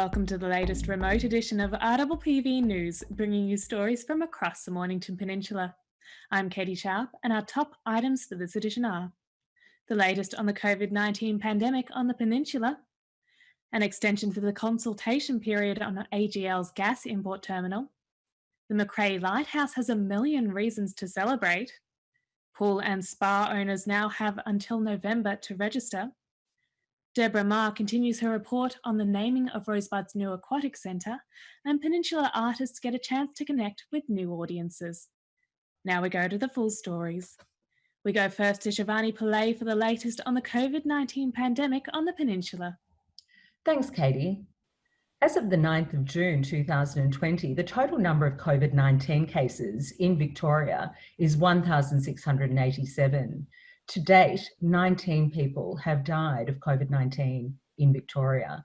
Welcome to the latest remote edition of RPPV News, bringing you stories from across the Mornington Peninsula. I'm Catie Sharp, and our top items for this edition are the latest on the COVID-19 pandemic on the peninsula, an extension to the consultation period on AGL's gas import terminal, the Macrae Lighthouse has 1 million reasons to celebrate, pool and spa owners now have until November to register, Deborah Marr continues her report on the naming of Rosebud's new aquatic centre, and Peninsula artists get a chance to connect with new audiences. Now we go to the full stories. We go first to Shivani Pillay for the latest on the COVID-19 pandemic on the Peninsula. Thanks, Catie. As of the 9th of June 2020, the total number of COVID-19 cases in Victoria is 1,687. To date, 19 people have died of COVID-19 in Victoria.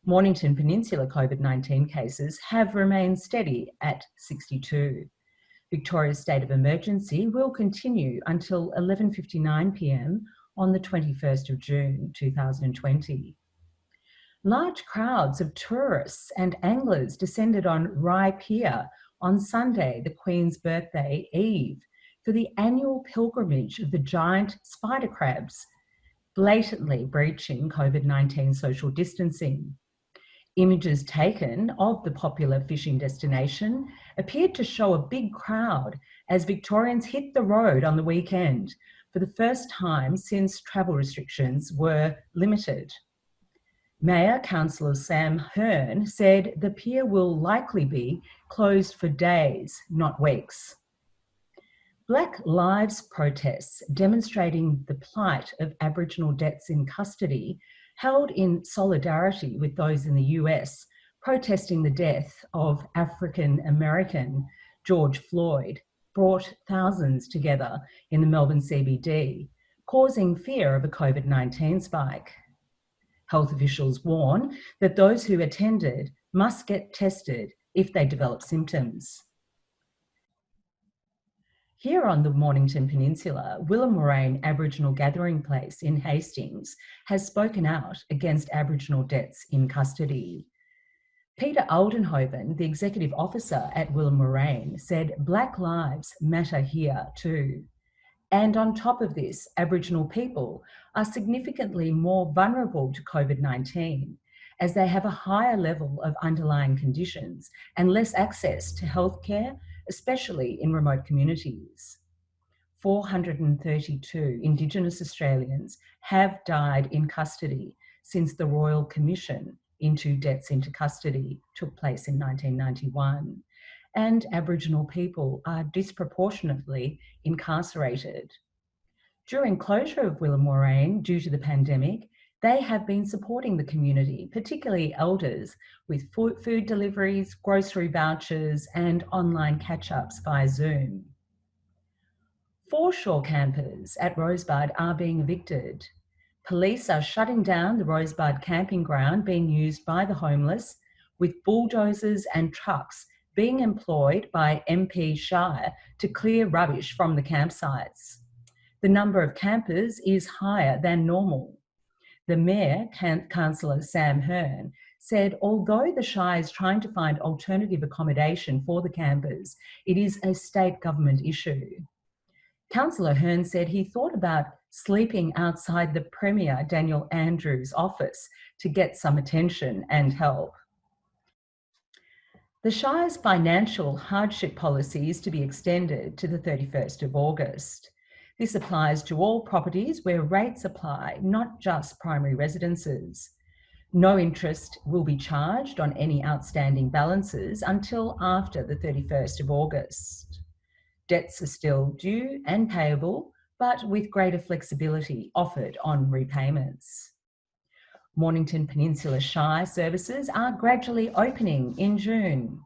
Mornington Peninsula COVID-19 cases have remained steady at 62. Victoria's state of emergency will continue until 11:59 p.m. on the 21st of June 2020. Large crowds of tourists and anglers descended on Rye Pier on Sunday, the Queen's birthday eve, for the annual pilgrimage of the giant spider crabs, blatantly breaching COVID-19 social distancing. Images taken of the popular fishing destination appeared to show a big crowd as Victorians hit the road on the weekend for the first time since travel restrictions were limited. Mayor Councillor Sam Hearn said the pier will likely be closed for days, not weeks. Black Lives protests demonstrating the plight of Aboriginal deaths in custody, held in solidarity with those in the US protesting the death of African-American George Floyd, brought thousands together in the Melbourne CBD, causing fear of a COVID-19 spike. Health officials warn that those who attended must get tested if they develop symptoms. Here on the Mornington Peninsula, William Aboriginal Gathering Place in Hastings has spoken out against Aboriginal deaths in custody. Peter Aldenhoven, the Executive Officer at William, said Black lives matter here too. And on top of this, Aboriginal people are significantly more vulnerable to COVID-19 as they have a higher level of underlying conditions and less access to healthcare, especially in remote communities. 432 Indigenous Australians have died in custody since the Royal Commission into Deaths into Custody took place in 1991, and Aboriginal people are disproportionately incarcerated. During closure of William due to the pandemic, they have been supporting the community, particularly elders, with food deliveries, grocery vouchers, and online catch-ups via Zoom. Foreshore campers at Rosebud are being evicted. Police are shutting down the Rosebud camping ground being used by the homeless, with bulldozers and trucks being employed by MP Shire to clear rubbish from the campsites. The number of campers is higher than normal. The Mayor, Councillor Sam Hearn, said although the Shire is trying to find alternative accommodation for the campers, it is a state government issue. Councillor Hearn said he thought about sleeping outside the Premier Daniel Andrews' office to get some attention and help. The Shire's financial hardship policy is to be extended to the 31st of August. This applies to all properties where rates apply, not just primary residences. No interest will be charged on any outstanding balances until after the 31st of August. Debts are still due and payable, but with greater flexibility offered on repayments. Mornington Peninsula Shire services are gradually opening in June.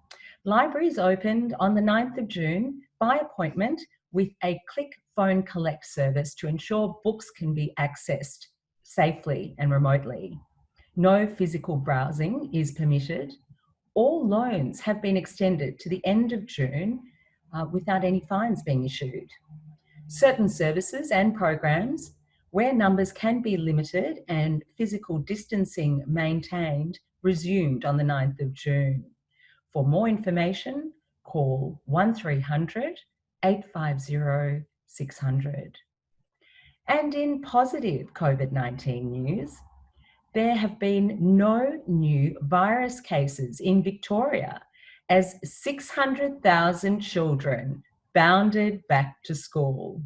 Libraries opened on the 9th of June by appointment with a click phone collect service to ensure books can be accessed safely and remotely. No physical browsing is permitted. All loans have been extended to the end of June without any fines being issued. Certain services and programs where numbers can be limited and physical distancing maintained resumed on the 9th of June. For more information, call 1300 850 600. And in positive COVID-19 news, there have been no new virus cases in Victoria as 600,000 children bounded back to school.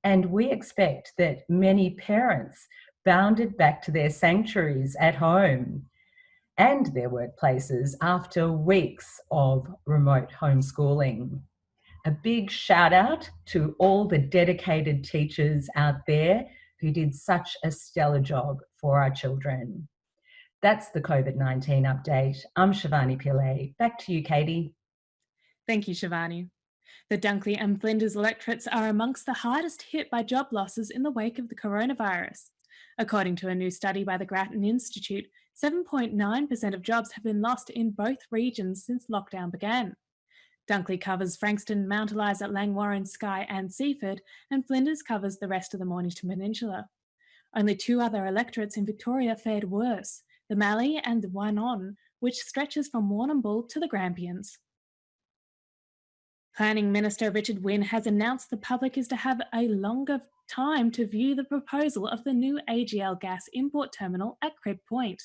And we expect that many parents bounded back to their sanctuaries at home and their workplaces after weeks of remote homeschooling. A big shout out to all the dedicated teachers out there who did such a stellar job for our children. That's the COVID-19 update. I'm Shivani Pillay. Back to you, Catie. Thank you, Shivani. The Dunkley and Flinders electorates are amongst the hardest hit by job losses in the wake of the coronavirus. According to a new study by the Grattan Institute, 7.9% of jobs have been lost in both regions since lockdown began. Dunkley covers Frankston, Mount Eliza, Langwarrin, Skye and Seaford, and Flinders covers the rest of the Mornington Peninsula. Only two other electorates in Victoria fared worse, the Mallee and the Wannon, which stretches from Warrnambool to the Grampians. Planning Minister Richard Wynne has announced the public is to have a longer time to view the proposal of the new AGL gas import terminal at Crib Point.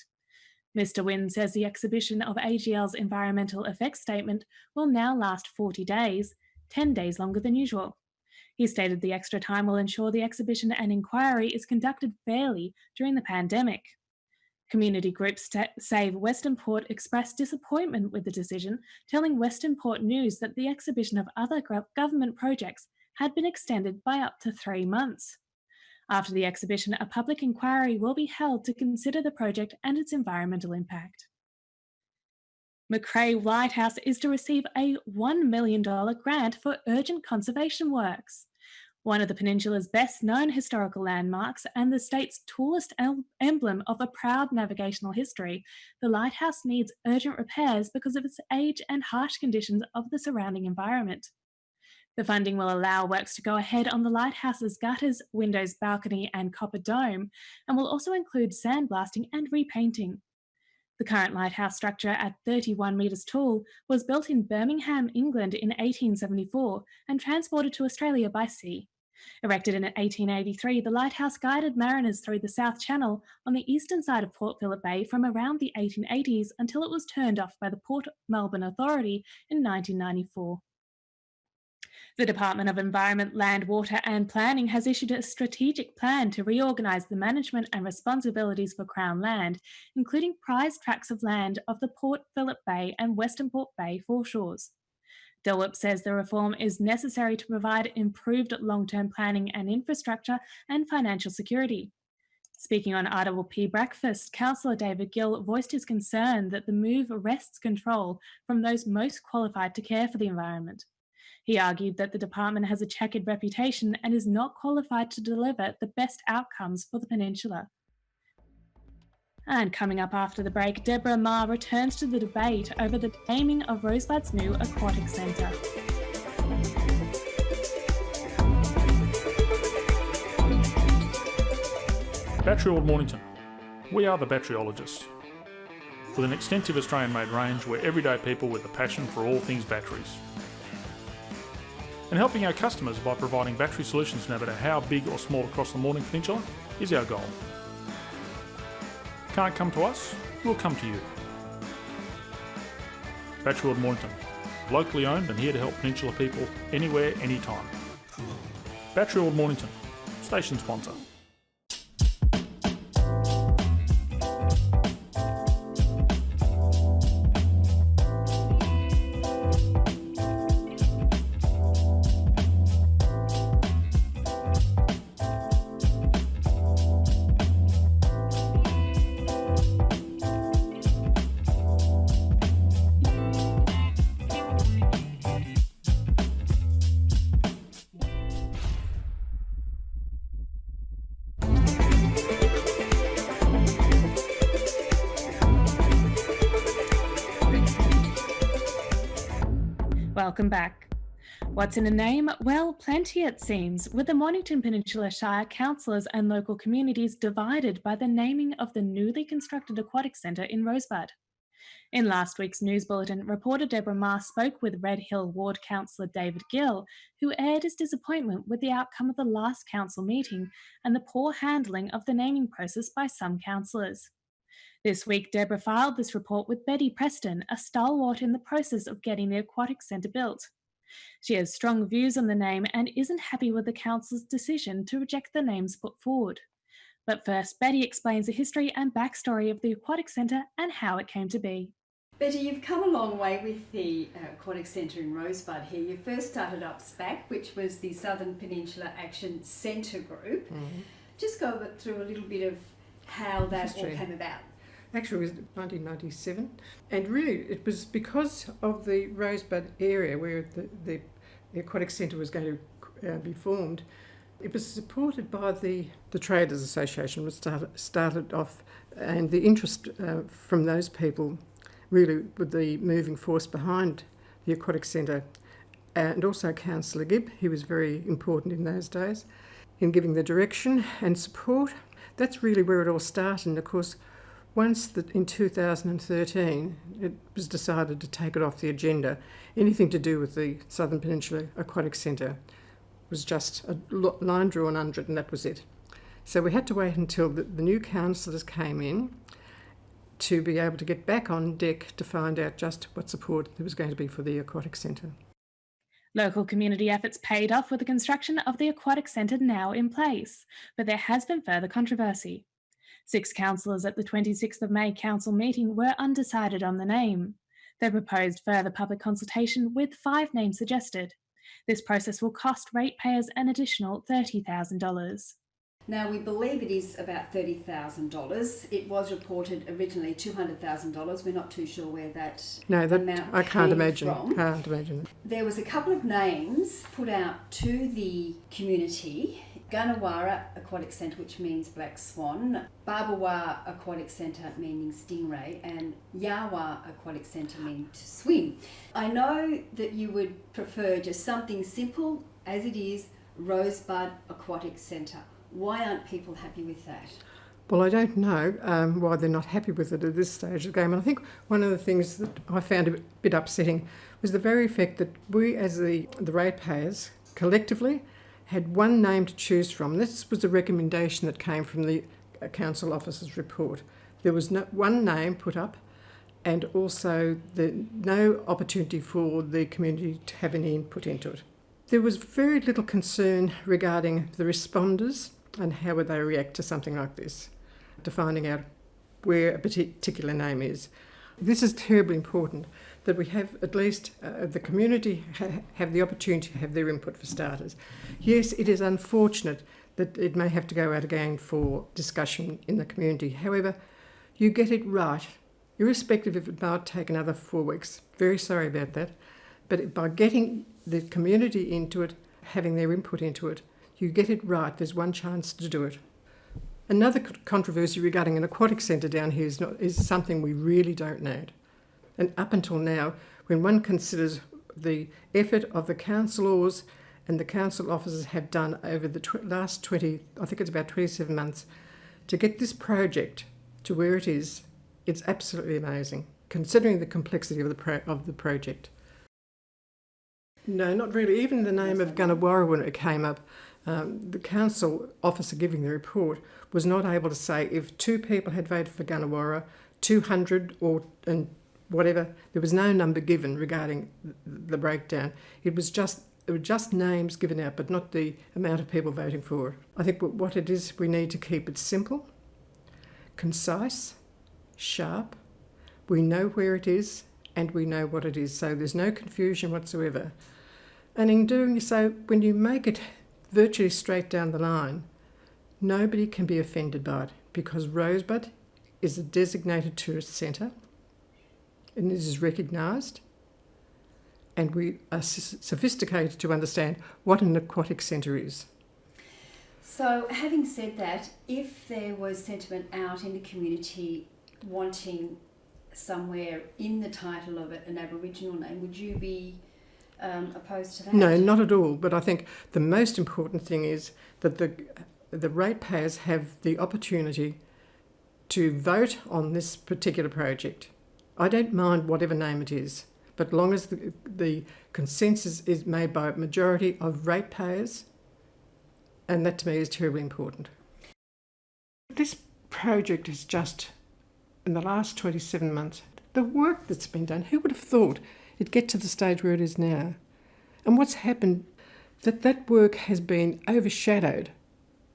Mr Wynne says the exhibition of AGL's environmental effects statement will now last 40 days, 10 days longer than usual. He stated the extra time will ensure the exhibition and inquiry is conducted fairly during the pandemic. Community groups Save Western Port expressed disappointment with the decision, telling Western Port News that the exhibition of other government projects had been extended by up to 3 months. After the exhibition, a public inquiry will be held to consider the project and its environmental impact. Macrae Lighthouse is to receive a $1 million grant for urgent conservation works. One of the peninsula's best-known historical landmarks and the state's tallest emblem of a proud navigational history, the lighthouse needs urgent repairs because of its age and harsh conditions of the surrounding environment. The funding will allow works to go ahead on the lighthouse's gutters, windows, balcony and copper dome, and will also include sandblasting and repainting. The current lighthouse structure at 31 metres tall was built in Birmingham, England in 1874 and transported to Australia by sea. Erected in 1883, the lighthouse guided mariners through the South Channel on the eastern side of Port Phillip Bay from around the 1880s until it was turned off by the Port Melbourne Authority in 1994. The Department of Environment, Land, Water and Planning has issued a strategic plan to reorganise the management and responsibilities for Crown land, including prized tracts of land of the Port Phillip Bay and Western Port Bay foreshores. Delwip says the reform is necessary to provide improved long-term planning and infrastructure and financial security. Speaking on RPPV Breakfast, Councillor David Gill voiced his concern that the move wrests control from those most qualified to care for the environment. He argued that the department has a checkered reputation and is not qualified to deliver the best outcomes for the peninsula. And coming up after the break, Deborah Ma returns to the debate over the naming of Rosebud's new aquatic centre. Battery World Mornington. We are the batteryologists. With an extensive Australian-made range, we're everyday people with a passion for all things batteries. And helping our customers by providing battery solutions no matter how big or small across the Mornington Peninsula is our goal. Can't come to us? We'll come to you. Battery World Mornington. Locally owned and here to help Peninsula people anywhere, anytime. Battery World Mornington. Station sponsor. Welcome back. What's in a name? Well, plenty it seems, with the Mornington Peninsula Shire councillors and local communities divided by the naming of the newly constructed aquatic centre in Rosebud. In last week's news bulletin, reporter Deborah Marr spoke with Red Hill Ward Councillor David Gill, who aired his disappointment with the outcome of the last council meeting and the poor handling of the naming process by some councillors. This week, Deborah filed this report with Betty Preston, a stalwart in the process of getting the aquatic centre built. She has strong views on the name and isn't happy with the council's decision to reject the names put forward. But first, Betty explains the history and backstory of the aquatic centre and how it came to be. Betty, you've come a long way with the Aquatic Centre in Rosebud here. You first started up SPAC, which was the Southern Peninsula Action Centre Group. Mm-hmm. Just go through a little bit of how that all came about. Actually, it was 1997, and really it was because of the Rosebud area where the Aquatic Centre was going to be formed. It was supported by the Traders Association, was started off, and the interest from those people really were the moving force behind the Aquatic Centre, and also Councillor Gibb, he was very important in those days in giving the direction and support. That's really where it all started, and of course once in 2013 it was decided to take it off the agenda. Anything to do with the Southern Peninsula Aquatic Centre was just a line drawn under it, and that was it. So we had to wait until the new councillors came in to be able to get back on deck to find out just what support there was going to be for the Aquatic Centre. Local community efforts paid off with the construction of the Aquatic Centre now in place, but there has been further controversy. 6 councillors at the 26th of May council meeting were undecided on the name. They proposed further public consultation with 5 names suggested. This process will cost ratepayers an additional $30,000. Now, we believe it is about $30,000. It was reported originally $200,000. We're not too sure where that amount I can't came imagine. from. Can't imagine. There was a couple of names put out to the community. Gunnawara Aquatic Centre, which means Black Swan, Barbawa Aquatic Centre, meaning Stingray, and Yawa Aquatic Centre, meaning to swim. I know that you would prefer just something simple, as it is, Rosebud Aquatic Centre. Why aren't people happy with that? Well, I don't know why they're not happy with it at this stage of the game. And I think one of the things that I found a bit upsetting was the very fact that we, as the ratepayers, collectively had one name to choose from. This was a recommendation that came from the council officer's report. There was one name put up, and also no opportunity for the community to have any input into it. There was very little concern regarding the responders and how would they react to something like this, to finding out where a particular name is. This is terribly important, that we have at least the community have the opportunity to have their input for starters. Yes, it is unfortunate that it may have to go out again for discussion in the community. However, you get it right, irrespective if it might take another 4 weeks. Very sorry about that. But by getting the community into it, having their input into it, you get it right. There's one chance to do it. Another controversy regarding an aquatic centre down here is something we really don't need. And up until now, when one considers the effort of the councillors and the council officers have done over the last 27 months to get this project to where it is, it's absolutely amazing, considering the complexity of the project. No, not really. Even the name of Gunnawara, when it came up, the council officer giving the report was not able to say if 2 people had voted for Gunnawara, 200 and whatever. There was no number given regarding the breakdown. There were just names given out, but not the amount of people voting for it. I think what it is, we need to keep it simple, concise, sharp. We know where it is and we know what it is, so there's no confusion whatsoever. And in doing so, when you make it virtually straight down the line, nobody can be offended by it, because Rosebud is a designated tourist centre and it is recognised, and we are sophisticated to understand what an aquatic centre is. So, having said that, if there was sentiment out in the community wanting somewhere in the title of it an Aboriginal name, would you be opposed to that? No, not at all. But I think the most important thing is that the ratepayers have the opportunity to vote on this particular project. I don't mind whatever name it is, but long as the consensus is made by a majority of ratepayers, and that to me is terribly important. This project is just, in the last 27 months, the work that's been done, who would have thought it'd get to the stage where it is now? And what's happened, that work has been overshadowed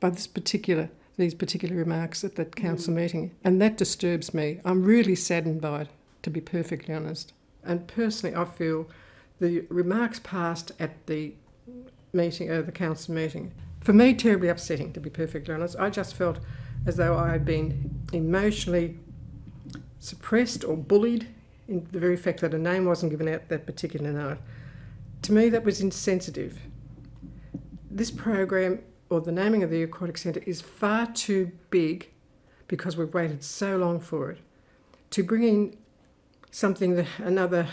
by these particular remarks at that council meeting, and that disturbs me. I'm really saddened by it, to be perfectly honest. And personally, I feel the remarks passed at the meeting, the council meeting, for me, terribly upsetting, to be perfectly honest. I just felt as though I had been emotionally suppressed or bullied in the very fact that a name wasn't given out that particular night. To me, that was insensitive. This program, or the naming of the Aquatic Centre, is far too big, because we've waited so long for it, to bring in something, another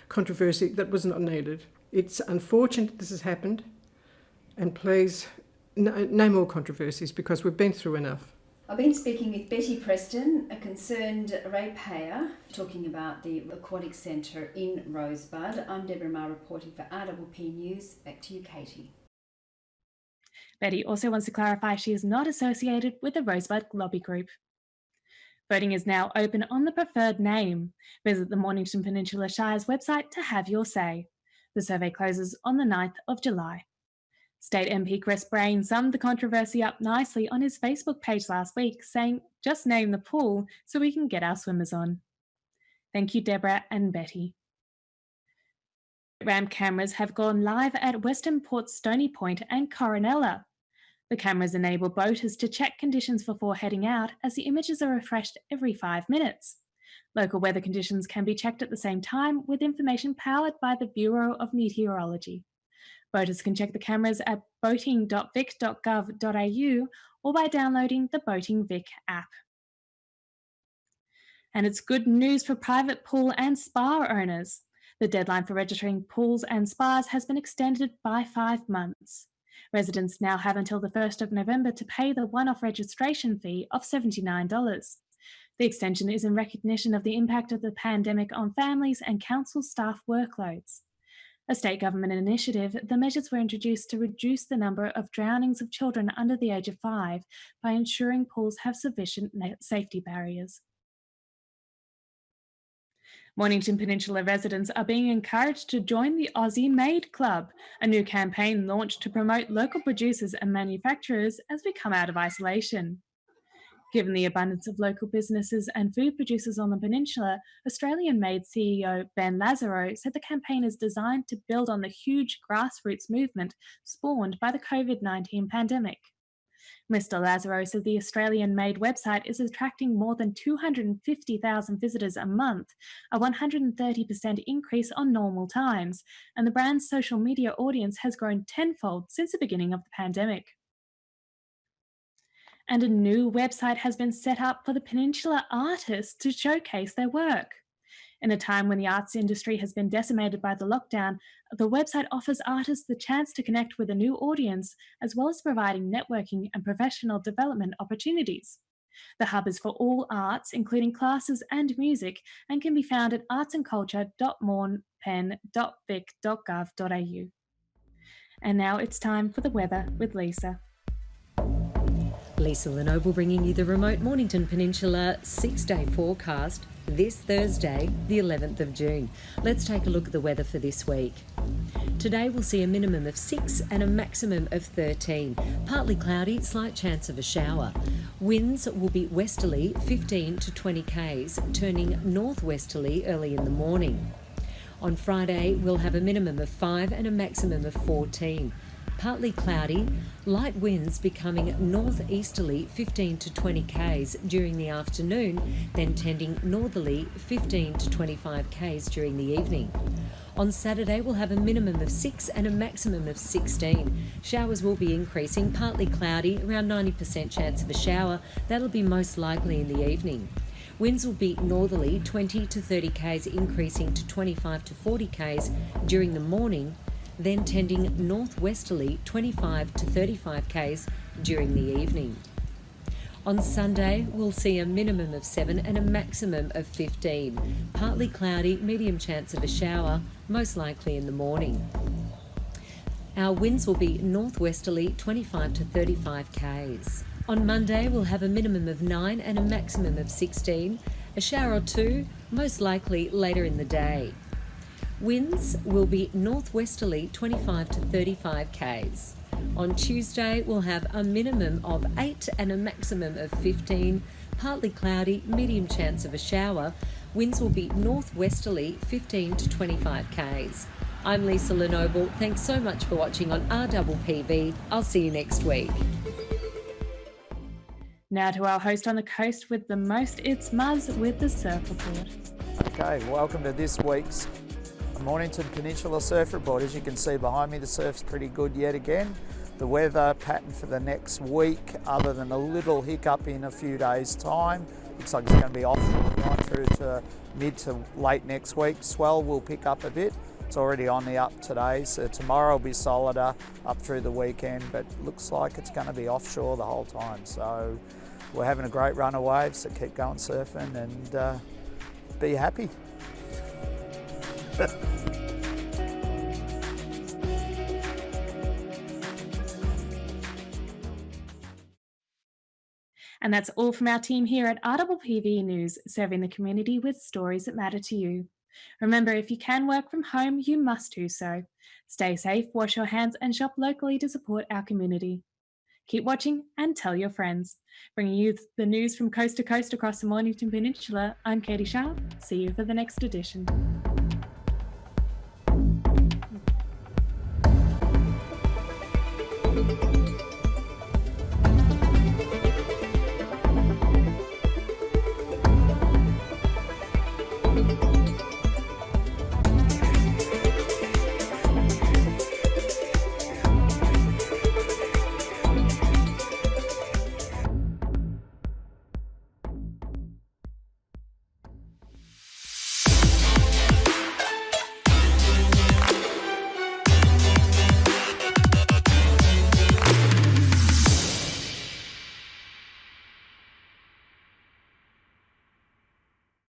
controversy that was not needed. It's unfortunate this has happened, and please, no more controversies, because we've been through enough. I've been speaking with Betty Preston, a concerned ratepayer, talking about the Aquatic Centre in Rosebud. I'm Deborah Marr reporting for RPPV News. Back to you, Catie. Betty also wants to clarify she is not associated with the Rosebud Lobby Group. Voting is now open on the preferred name. Visit the Mornington Peninsula Shire's website to have your say. The survey closes on the 9th of July. State MP Chris Brain summed the controversy up nicely on his Facebook page last week, saying, "Just name the pool so we can get our swimmers on." Thank you, Deborah and Betty. Ramp cameras have gone live at Western Port's Stony Point and Coronella. The cameras enable boaters to check conditions before heading out, as the images are refreshed every 5 minutes. Local weather conditions can be checked at the same time, with information powered by the Bureau of Meteorology. Boaters can check the cameras at boating.vic.gov.au or by downloading the Boating Vic app. And it's good news for private pool and spa owners. The deadline for registering pools and spas has been extended by 5 months. Residents now have until the 1st of November to pay the one-off registration fee of $79. The extension is in recognition of the impact of the pandemic on families and council staff workloads. A state government initiative, the measures were introduced to reduce the number of drownings of children under the age of 5 by ensuring pools have sufficient safety barriers. Mornington Peninsula residents are being encouraged to join the Aussie Made Club, a new campaign launched to promote local producers and manufacturers as we come out of isolation. Given the abundance of local businesses and food producers on the peninsula, Australian-made CEO Ben Lazaro said the campaign is designed to build on the huge grassroots movement spawned by the COVID-19 pandemic. Mr. Lazaro said the Australian-made website is attracting more than 250,000 visitors a month, a 130% increase on normal times, and the brand's social media audience has grown tenfold since the beginning of the pandemic. And a new website has been set up for the Peninsula artists to showcase their work. In a time when the arts industry has been decimated by the lockdown, the website offers artists the chance to connect with a new audience, as well as providing networking and professional development opportunities. The hub is for all arts, including classes and music, and can be found at artsandculture.mornpen.vic.gov.au. And now it's time for the weather with Lisa. Lisa Lenoble bringing you the remote Mornington Peninsula 6-day forecast this Thursday, the 11th of June. Let's take a look at the weather for this week. Today we'll see a minimum of 6 and a maximum of 13. Partly cloudy, slight chance of a shower. Winds will be westerly 15 to 20 k's, turning northwesterly early in the morning. On Friday we'll have a minimum of 5 and a maximum of 14. Partly cloudy, light winds becoming northeasterly 15 to 20 k's during the afternoon, then tending northerly 15 to 25 k's during the evening. On Saturday we'll have a minimum of 6 and a maximum of 16. Showers will be increasing, partly cloudy, around 90% chance of a shower. That'll be most likely in the evening. Winds will be northerly 20 to 30 k's, increasing to 25 to 40 k's during the morning, then tending northwesterly 25 to 35 k's during the evening. On Sunday, we'll see a minimum of 7 and a maximum of 15. Partly cloudy, medium chance of a shower, most likely in the morning. Our winds will be northwesterly 25 to 35 k's. On Monday, we'll have a minimum of 9 and a maximum of 16. A shower or two, most likely later in the day. Winds will be northwesterly 25 to 35 k's. On Tuesday, we'll have a minimum of 8 and a maximum of 15. Partly cloudy, medium chance of a shower. Winds will be northwesterly 15 to 25 k's. I'm Lisa Lenoble. Thanks so much for watching on RPPV. I'll see you next week. Now to our host on the coast with the most, it's Muzz with the Surf Report. Okay, welcome to this week's Mornington Peninsula Surf Report. As you can see behind me, the surf's pretty good yet again. The weather pattern for the next week, other than a little hiccup in a few days' time, looks like it's going to be offshore right through to mid to late next week. Swell will pick up a bit. It's already on the up today, so tomorrow will be solider up through the weekend, but looks like it's going to be offshore the whole time. So we're having a great run of waves, so keep going surfing and be happy. And that's all from our team here at RPPV News, serving the community with stories that matter to you. Remember, if you can work from home, you must do so. Stay safe, wash your hands, and shop locally to support our community. Keep watching and tell your friends. Bringing you the news from coast to coast across the Mornington Peninsula, I'm Catie Sharp. See you for the next edition.